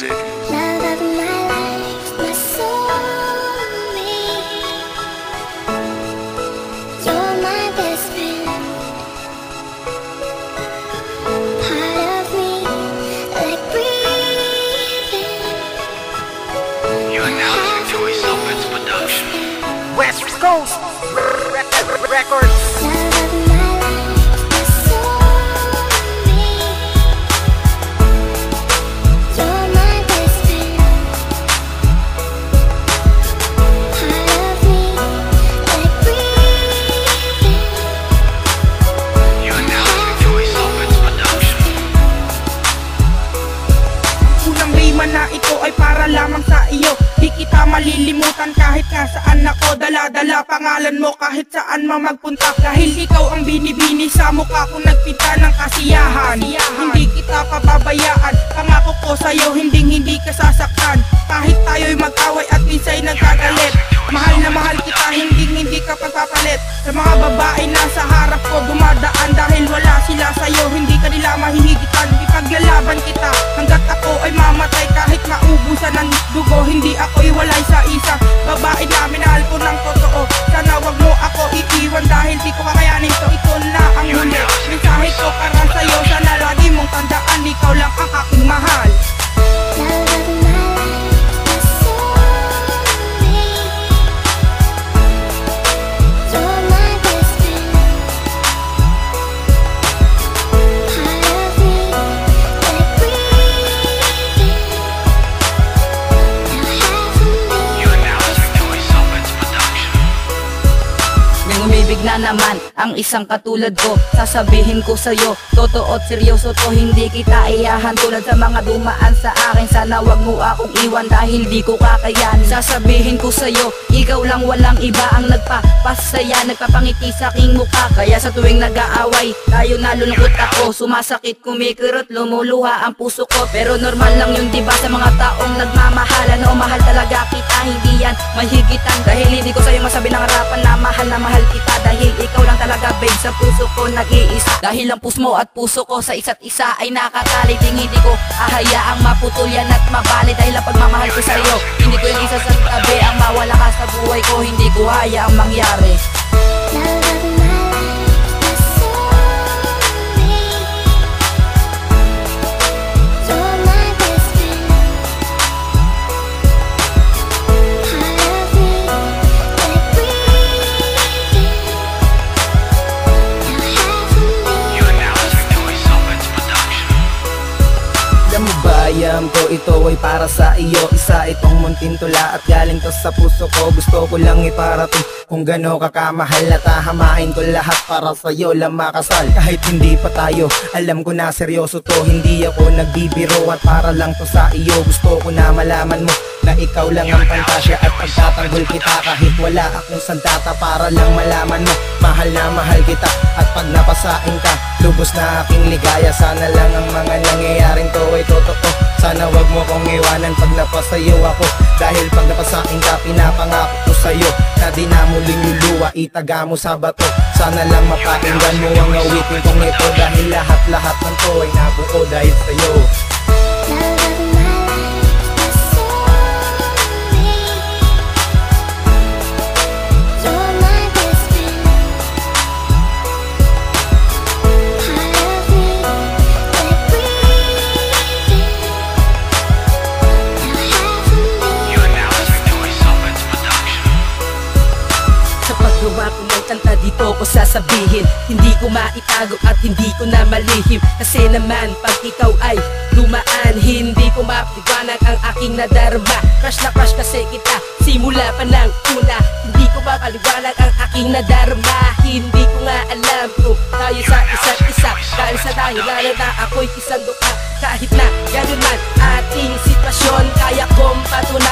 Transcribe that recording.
music. Love of my life, my soulmate. You're my best friend. Part of me, like breathing. You are now listening to a Soulmates production. West Coast Records. Love of my life, my soulmate. You're my best friend. Part of me, like breathing. You are now listening to a Soulmates production. Unang rima na ito ay para lamang sa iyo. Di kita malilimutan kahit nga saan ako. Dala-dala pangalan mo kahit saan man magpunta. Dahil ikaw ang binibini sa mukha kung nagpinta ng kasiyahan. Hindi kita pababayaan. Pangako ko sa'yo hindi ka sasaktan. Kahit tayo'y mag-away at minsa'y nagkagalit. Mahal na mahal kita, hindi ka pagpapalit. Sa mga babae na sa harap ko dumadaan. Dahil wala sila sa'yo, hindi ka nila mahihigitan. Ipaglalaban kita hanggat ako ay mamatay. Kahit maubusan ng dugo, hindi ako iwalay sa isa. Babae na minahal ko ng totoo. Sana wag mo ako iiwan dahil di ko kakayanin to. Ito na ang huli, mensahe ko para sa'yo. Sana lagi mong tandaan, ikaw lang ang aking mahal. Love of my life, my soulmate. You're my best friend. Part of me, like breathing. Now half of me. You are now listening to a Soulmates production. Nang umibig na naman ang isang katulad ko, sasabihin ko sa'yo, totoo at seryoso to, hindi kita iyahan. Tulad sa mga dumaan sa akin, sana wag mo akong iwan dahil di ko kakayanin. Sasabihin ko sa'yo, ikaw lang walang iba ang nagpapasaya, nagpapangiti sa aking mukha. Kaya sa tuwing nag-aaway, tayo nalulungkot ako, sumasakit, kumikirot, lumuluha ang puso ko. Pero normal lang yun diba sa mga taong nagmamahalan. O mahal talaga kita, hindi yan mahigitan. Dahil hindi ko sa'yo masabi ng harapan na mahal kita. Dahil ikaw lang talaga babe, sa puso ko nag-iisa. Dahil ang puso mo at puso ko sa isa't isa ay nakatali. Hindi ko ahayaang maputol yan at mabali. Dahil ang pagmamahal ko sa'yo, hindi ko yung isa sa tabi. Ang mawala ka sa buhay ko, hindi ko hayaang mangyari. Love of my life, my soulmate. You're my best friend. Part of me, like breathing. Now half of me. You are now listening to a Soulmates production. Alam mo ba, yam ko ito ay para sa iyo. Isa itong munting tula at galing to sa puso ko. Gusto ko lang iparating kung gano'n ka kamahal na tahamain ko lahat para sa'yo lang makasal. Kahit hindi pa tayo, alam ko na seryoso to. Hindi ako nagbibiro at para lang to sa iyo. Gusto ko na malaman mo na ikaw lang ang pantasya at pagtatanggol kita. Kahit wala akong sandata para lang malaman mo mahal na mahal kita. At pag napasain ka, lubos na aking ligaya. Sana lang ang mga nangyayaring to ay totoo. Sana wag mo kong iwanan pag napasayo ako. Dahil pag napasain ka, pinapangako ko sa'yo na di na muling luluwa, itaga mo sa bato. Sana lang mapakinggan mo ang awitin kong ito. Dahil lahat ng to ay nabuo dahil sa'yo. Love of my life, my soulmate. You're my best friend. Part of me, like breathing. Now half of me. You are now listening to a Soulmates production. Sa paggawa ko ng kanta dito ko sasabihin, hindi ko maitago at hindi ko na malihim. Kasi naman pag ikaw ay dumaan, hindi ko mapaliwanag ang aking nadarama. Crush na crush kasi kita, simula pa ng una. Hindi ko mapaliwanag ang aking nadarama. Hindi ko nga alam kung tayo sa isa't isa. Dahil sa dahilan na ako'y isang duka. Kahit na gano'n man ating sitwasyon, kaya kong patunayan